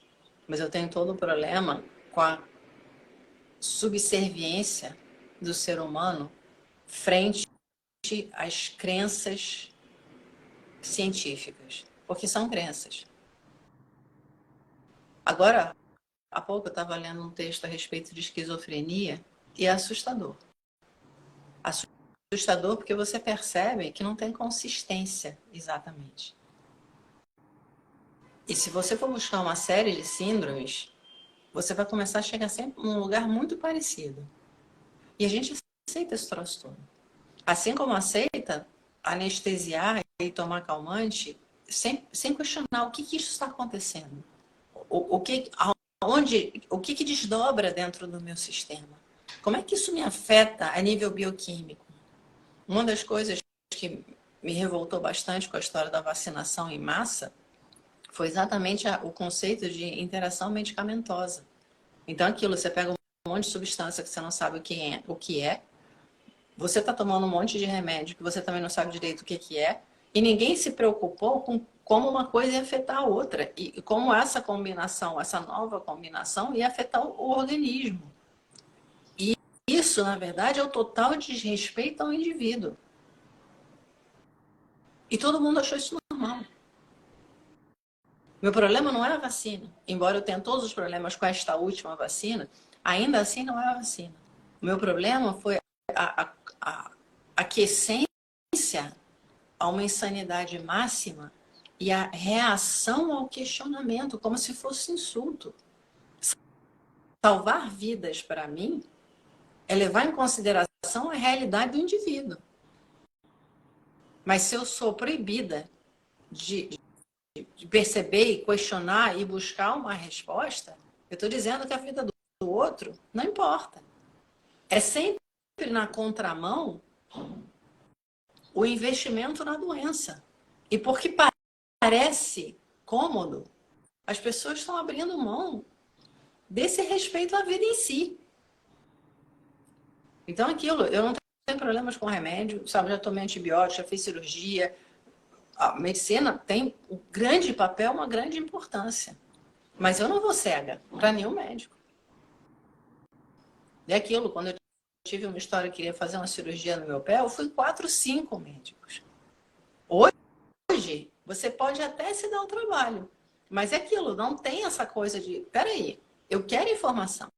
mas eu tenho todo o problema com a subserviência do ser humano frente às crenças científicas, porque são crenças. Agora, há pouco eu estava lendo um texto a respeito de esquizofrenia e é assustador. Assustador porque você percebe que não tem consistência exatamente. E se você for buscar uma série de síndromes, você vai começar a chegar sempre num lugar muito parecido. E a gente aceita esse troço todo. Assim como aceita anestesiar e tomar calmante, sem questionar o que isso está acontecendo. O que desdobra dentro do meu sistema. Como é que isso me afeta a nível bioquímico? Uma das coisas que me revoltou bastante com a história da vacinação em massa foi exatamente o conceito de interação medicamentosa. Então, aquilo, você pega um monte de substância que você não sabe o que é, você está tomando um monte de remédio que você também não sabe direito o que é, e ninguém se preocupou com como uma coisa ia afetar a outra, e como essa combinação, essa nova combinação, ia afetar o organismo. E isso, na verdade, é o total desrespeito ao indivíduo. E todo mundo achou isso normal. Meu problema não é a vacina. Embora eu tenha todos os problemas com esta última vacina, ainda assim não é a vacina. O meu problema foi a aquiescência a uma insanidade máxima e a reação ao questionamento, como se fosse insulto. Salvar vidas, para mim, é levar em consideração a realidade do indivíduo. Mas se eu sou proibida de perceber e questionar e buscar uma resposta, eu estou dizendo que a vida do outro não importa. É sempre na contramão o investimento na doença. E porque parece cômodo, as pessoas estão abrindo mão desse respeito à vida em si. Então, aquilo, eu não tenho problemas com remédio, sabe? Já tomei antibiótico, já fiz cirurgia. A medicina tem um grande papel, uma grande importância. Mas eu não vou cega para nenhum médico. E aquilo, quando eu tive uma história que queria fazer uma cirurgia no meu pé, eu fui 4, 5 médicos. Hoje, você pode até se dar o trabalho, mas é aquilo, não tem essa coisa de, peraí, eu quero informação.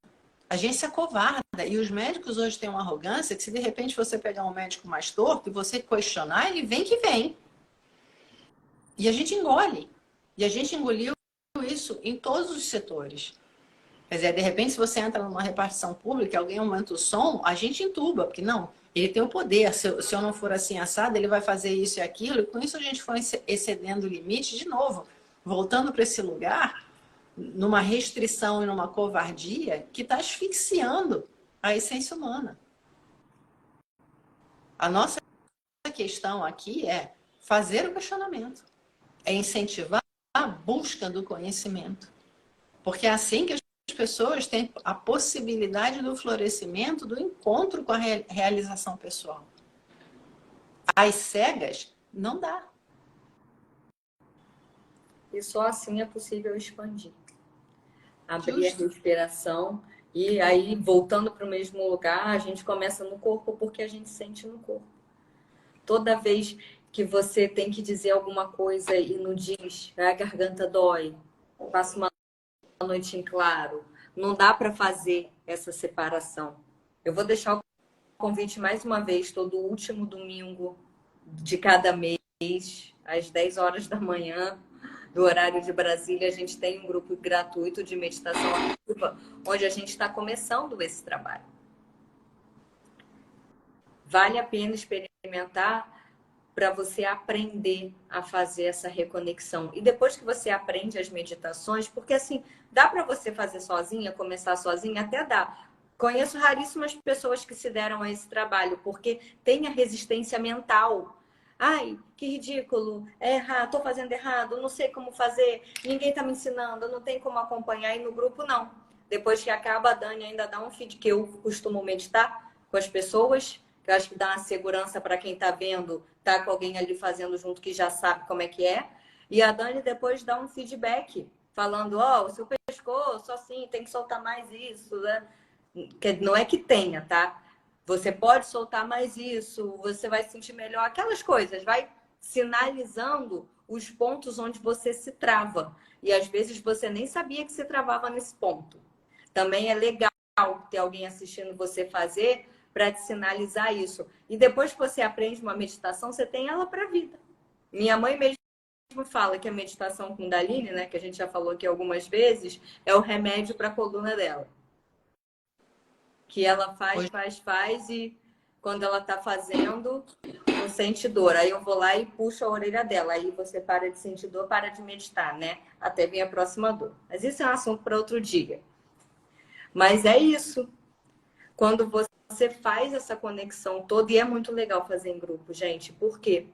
A gente se acovarda, e os médicos hoje têm uma arrogância que se de repente você pegar um médico mais torto e você questionar, ele vem que vem. E a gente engole. E a gente engoliu isso em todos os setores. Quer dizer, de repente, se você entra numa repartição pública, alguém aumenta o som, a gente entuba, porque não, ele tem o poder. Se eu não for assim assado, ele vai fazer isso e aquilo. E com isso a gente foi excedendo o limite de novo, voltando para esse lugar, numa restrição e numa covardia que está asfixiando a essência humana. A nossa questão aqui é fazer o questionamento, é incentivar a busca do conhecimento. Porque é assim que as pessoas têm a possibilidade do florescimento, do encontro com a realização pessoal. Às cegas, não dá. E só assim é possível expandir. Abrir Justo. a respiração e aí, voltando para o mesmo lugar, a gente começa no corpo porque a gente sente no corpo. Toda vez que você tem que dizer alguma coisa e não diz, a garganta dói, passa uma noite em claro, não dá para fazer essa separação. Eu vou deixar o convite mais uma vez, todo último domingo de cada mês, às 10 horas da manhã, do horário de Brasília, a gente tem um grupo gratuito de meditação ativa, onde a gente está começando esse trabalho. Vale a pena experimentar para você aprender a fazer essa reconexão. E depois que você aprende as meditações, porque assim, dá para você fazer sozinha, começar sozinha, até dá. Conheço raríssimas pessoas que se deram a esse trabalho, porque tem a resistência mental. Ai, que ridículo, é errado, tô fazendo errado, não sei como fazer, ninguém tá me ensinando, não tem como acompanhar, e no grupo não. Depois que acaba, a Dani ainda dá um feed, que eu costumo meditar com as pessoas, que eu acho que dá uma segurança para quem tá vendo, tá com alguém ali fazendo junto que já sabe como é que é. E a Dani depois dá um feedback, falando, ó, o seu pescoço, assim, tem que soltar mais isso, né? Não é que tenha, tá? Você pode soltar mais isso, você vai se sentir melhor, aquelas coisas, vai sinalizando os pontos onde você se trava. E às vezes você nem sabia que se travava nesse ponto. Também é legal ter alguém assistindo você fazer para te sinalizar isso. E depois que você aprende uma meditação, você tem ela para a vida. Minha mãe mesmo fala que a meditação Kundalini, né, que a gente já falou aqui algumas vezes, é o remédio para a coluna dela. Que ela faz e quando ela tá fazendo, não sente dor. Aí eu vou lá e puxo a orelha dela. Aí você para de sentir dor, para de meditar, né? Até vir a próxima dor. Mas isso é um assunto para outro dia. Mas é isso. Quando você faz essa conexão toda, e é muito legal fazer em grupo, gente. Por quê?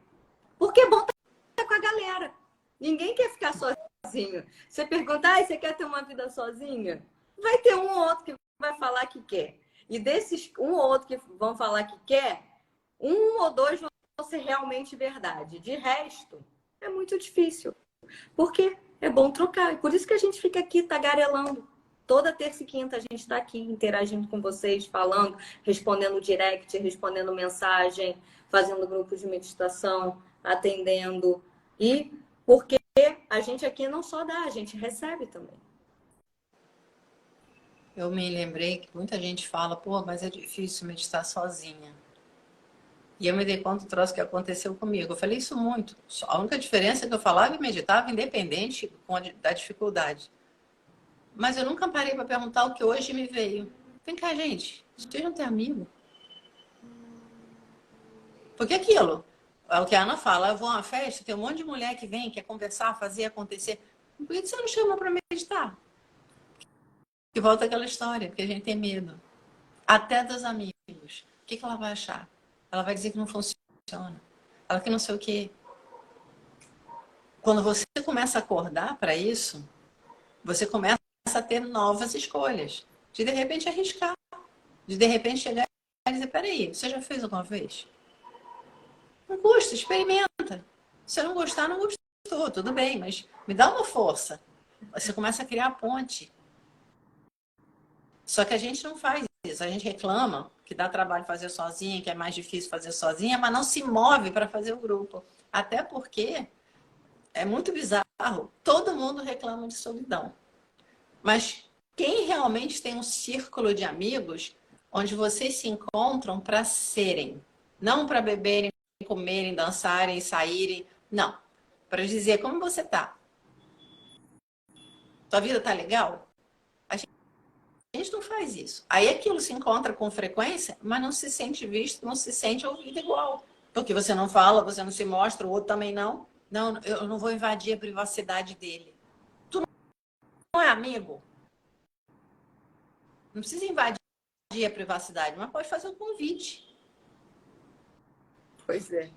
Porque é bom estar com a galera. Ninguém quer ficar sozinho. Você pergunta, você quer ter uma vida sozinha? Vai ter um ou outro que vai falar que quer. E desses um ou outro que vão falar que quer, um ou dois vão ser realmente verdade. De resto, é muito difícil. Porque é bom trocar. Por isso que a gente fica aqui tagarelando. Toda terça e quinta a gente está aqui interagindo com vocês, falando, respondendo direct, respondendo mensagem, fazendo grupos de meditação, atendendo. E porque a gente aqui não só dá, a gente recebe também. Eu me lembrei que muita gente fala, pô, mas é difícil meditar sozinha. E eu me dei conta do troço que aconteceu comigo. Eu falei isso muito. A única diferença é que eu falava e meditava independente da dificuldade. Mas eu nunca parei para perguntar o que hoje me veio. Vem cá, gente, vocês não têm amigo? Porque aquilo, é o que a Ana fala, eu vou a uma festa, tem um monte de mulher que vem, quer conversar, fazer acontecer. Por que você não chama para meditar? Que volta aquela história, porque a gente tem medo. Até dos amigos. O que ela vai achar? Ela vai dizer que não funciona. Ela que não sei o quê. Quando você começa a acordar para isso, você começa a ter novas escolhas. De repente arriscar. De repente chegar e dizer, peraí, você já fez alguma vez? Não custa, experimenta. Se eu não gostar, não gostou, tudo bem, mas me dá uma força. Você começa a criar a ponte. Só que a gente não faz isso. A gente reclama que dá trabalho fazer sozinha, que é mais difícil fazer sozinha, mas não se move para fazer o grupo. Até porque é muito bizarro. Todo mundo reclama de solidão. Mas quem realmente tem um círculo de amigos onde vocês se encontram para serem, não para beberem, comerem, dançarem, saírem, não. Para dizer como você tá. Tua vida tá legal? A gente não faz isso. Aí aquilo se encontra com frequência, mas não se sente visto, não se sente ouvido igual. Porque você não fala, você não se mostra, o outro também não. Não, eu não vou invadir a privacidade dele. Tu não é amigo? Não precisa invadir a privacidade, mas pode fazer um convite. Pois é.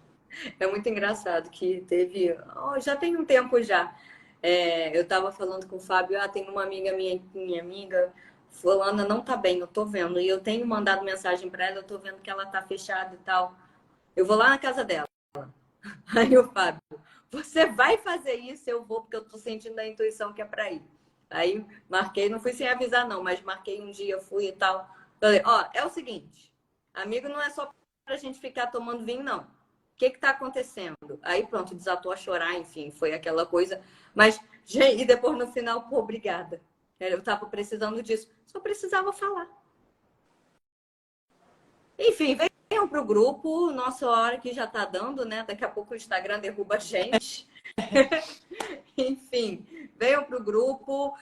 É muito engraçado que teve... já tem um tempo já. Eu estava falando com o Fábio, tem uma amiga minha amiga, fulana não tá bem, eu tô vendo. E eu tenho mandado mensagem para ela, eu tô vendo que ela tá fechada e tal. Eu vou lá na casa dela. Aí o Fábio, você vai fazer isso? Eu vou, porque eu tô sentindo a intuição que é para ir. Aí marquei, não fui sem avisar não, mas marquei um dia, fui e tal. Falei, é o seguinte, amigo não é só pra gente ficar tomando vinho, não. O que tá acontecendo? Aí pronto, desatou a chorar, enfim, foi aquela coisa. Mas, gente, e depois no final, pô, obrigada. Eu tava precisando disso. Só precisava falar. Enfim, venham pro grupo. Nossa hora que já tá dando, né? Daqui a pouco o Instagram derruba a gente. Enfim, venham pro grupo.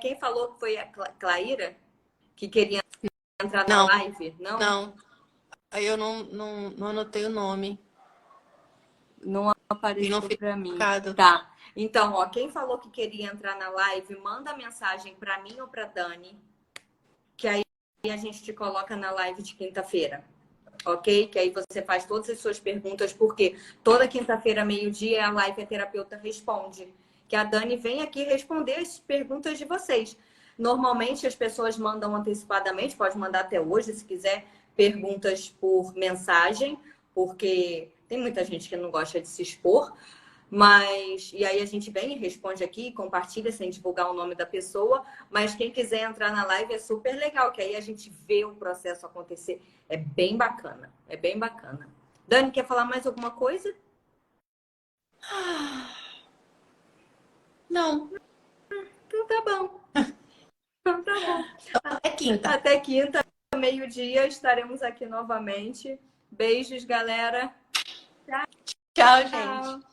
Quem falou que foi a Claíra, que queria entrar na live? Não. Aí eu não anotei o nome. Não apareceu para mim. Focado. Tá. Então, quem falou que queria entrar na live, manda mensagem para mim ou para Dani, que aí a gente te coloca na live de quinta-feira. Ok? Que aí você faz todas as suas perguntas, porque toda quinta-feira, meio-dia, a live A Terapeuta Responde. Que a Dani vem aqui responder as perguntas de vocês. Normalmente as pessoas mandam antecipadamente, pode mandar até hoje, se quiser, perguntas por mensagem, porque tem muita gente que não gosta de se expor. Mas, e aí a gente vem e responde aqui, compartilha sem divulgar o nome da pessoa, mas quem quiser entrar na live é super legal, que aí a gente vê o processo acontecer. É bem bacana, é bem bacana. Dani, quer falar mais alguma coisa? Não. Então tá bom. Então tá bom. Até quinta. Até quinta, meio-dia, estaremos aqui novamente. Beijos, galera. Tchau, gente. Tchau.